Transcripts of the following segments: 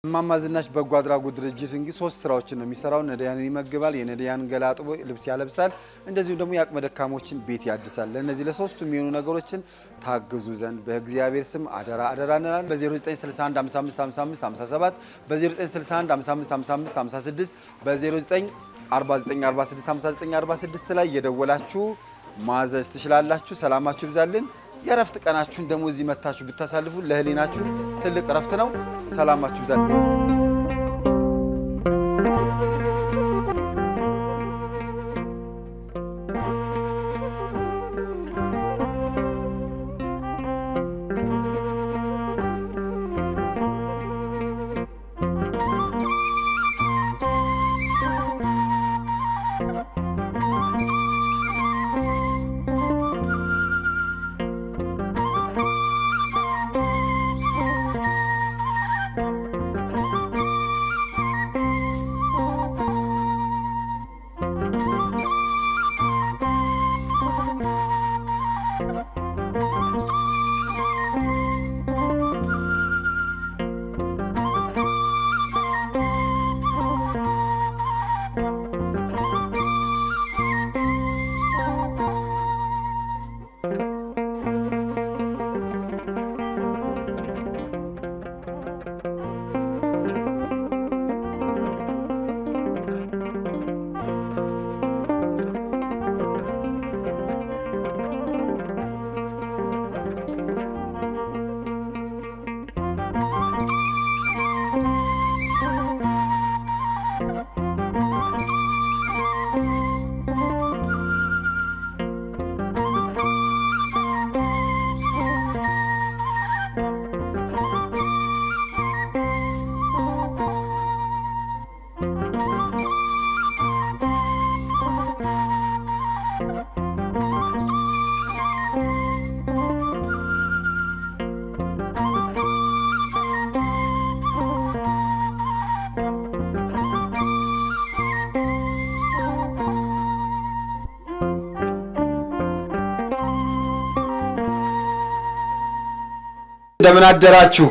እማማ ዝናሽ በጎ አድራጎት ድርጅት እንግዲህ 3 ስራዎችን ነው የሚሰራው። ነዳያንን ይመግባል፣ የነዳያን ገላ አጥቦ ልብስ ያለብሳል፣ እንደዚሁም ደግሞ የአቅመ ደካሞችን ቤት ያድሳል። ለነዚህ ለሶስቱ የሚሆኑ ነገሮችን ታግዙ ዘንድ በእግዚአብሔር ስም አደራ አደራ እንላለን። በ0961 55 55 57 በ0961 55 55 56 በ0949 46 59 46 ላይ የደወላችሁ ማዘዝ ትችላላችሁ። ሰላማችሁ ይብዛልን። የረፍት ቀናችሁን ደግሞ እዚህ መታችሁ ብታሳልፉ ለህሊናችሁ ትልቅ ረፍት ነው። ሰላማችሁ ይብዛልን። እንደምን አደራችሁ?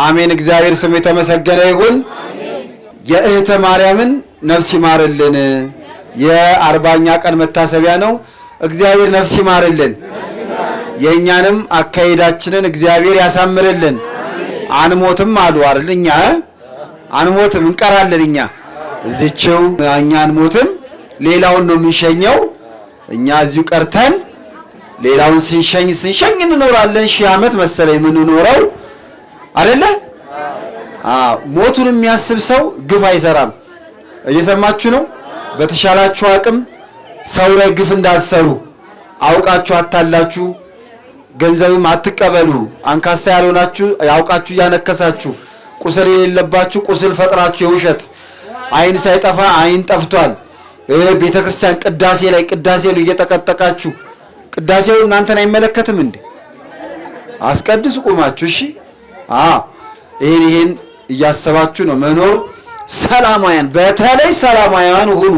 አሜን። እግዚአብሔር ስም የተመሰገነ ይሁን። የእህተ ማርያምን ነፍስ ይማርልን። የ40ኛ ቀን መታሰቢያ ነው። እግዚአብሔር ነፍስ ይማርልን። የኛንም አካሄዳችንን እግዚአብሔር ያሳምርልን። አንሞትም አሉ አይደል? እኛ አንሞትም እንቀራለን። እኛ እዚህው እኛ አንሞትም፣ ሌላውን ነው የምንሸኘው። እኛ እዚሁ ቀርተን ሌላውን ስንሸኝ እንኖራለን። 1000 ዓመት መሰለኝ የምንኖረው አይደለ? ሞቱን የሚያስብ ሰው ግፍ አይሰራም። እየሰማችሁ ነው። በተሻላችሁ አቅም ሰው ላይ ግፍ እንዳትሰሩ። አውቃችሁ አታላችሁ ገንዘብም አትቀበሉ። አንካሳ ያልሆናችሁ ያውቃችሁ ያነከሳችሁ፣ ቁስል የሌለባችሁ ቁስል ፈጥራችሁ የውሸት አይን ሳይጠፋ አይን ጠፍቷል። ቤተክርስቲያን ቅዳሴ ላይ ቅዳሴው እየተቀጠቃችሁ ቅዳሴው እናንተን አይመለከትም እንዴ? አስቀድሱ ቆማችሁ። እሺ ይሄን እያሰባችሁ ነው መኖር። ሰላማውያን በተለይ ሰላማውያን ሁኑ።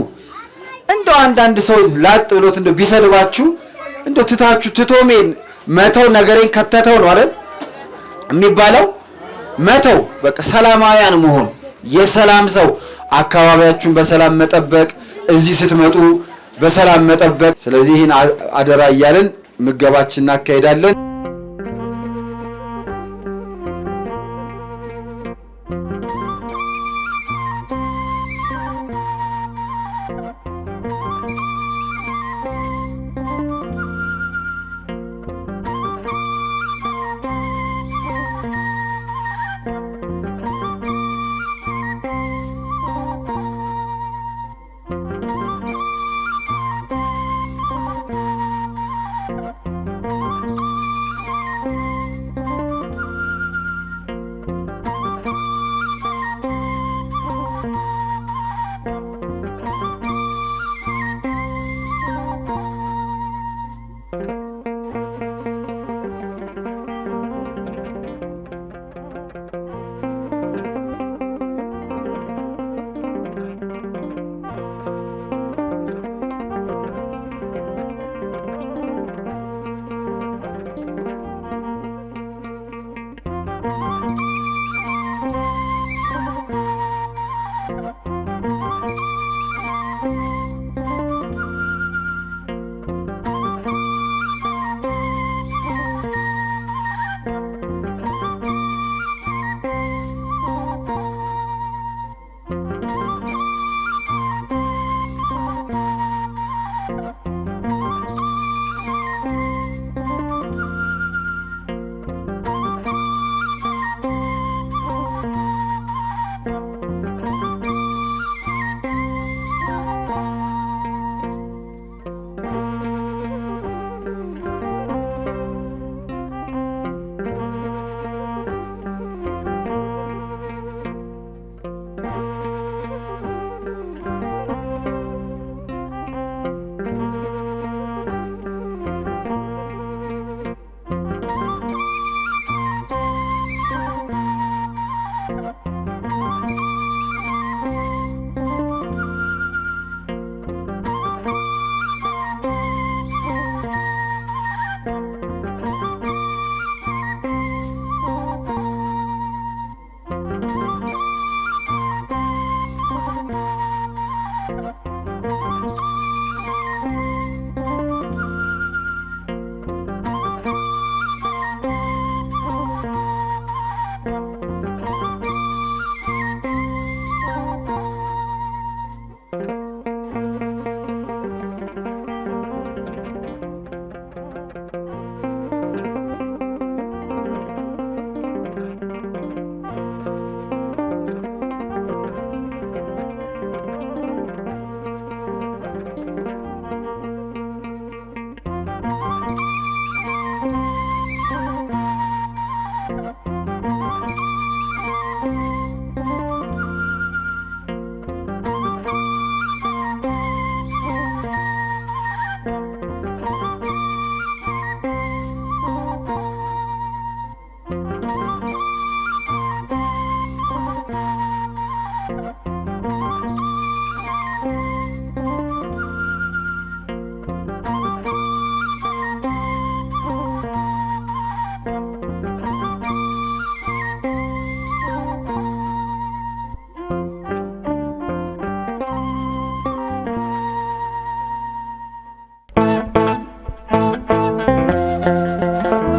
እንደው አንዳንድ ሰው ላጥ ብሎት እንደው ቢሰድባችሁ እንደው ትታችሁ ትቶሜን መተው ነገሬን ከተተው ነው አይደል የሚባለው? መተው በቃ ሰላማውያን መሆን፣ የሰላም ሰው፣ አካባቢያችሁን በሰላም መጠበቅ፣ እዚህ ስትመጡ በሰላም መጠበቅ። ስለዚህ ይህን አደራ እያልን ምገባችንን እናካሄዳለን።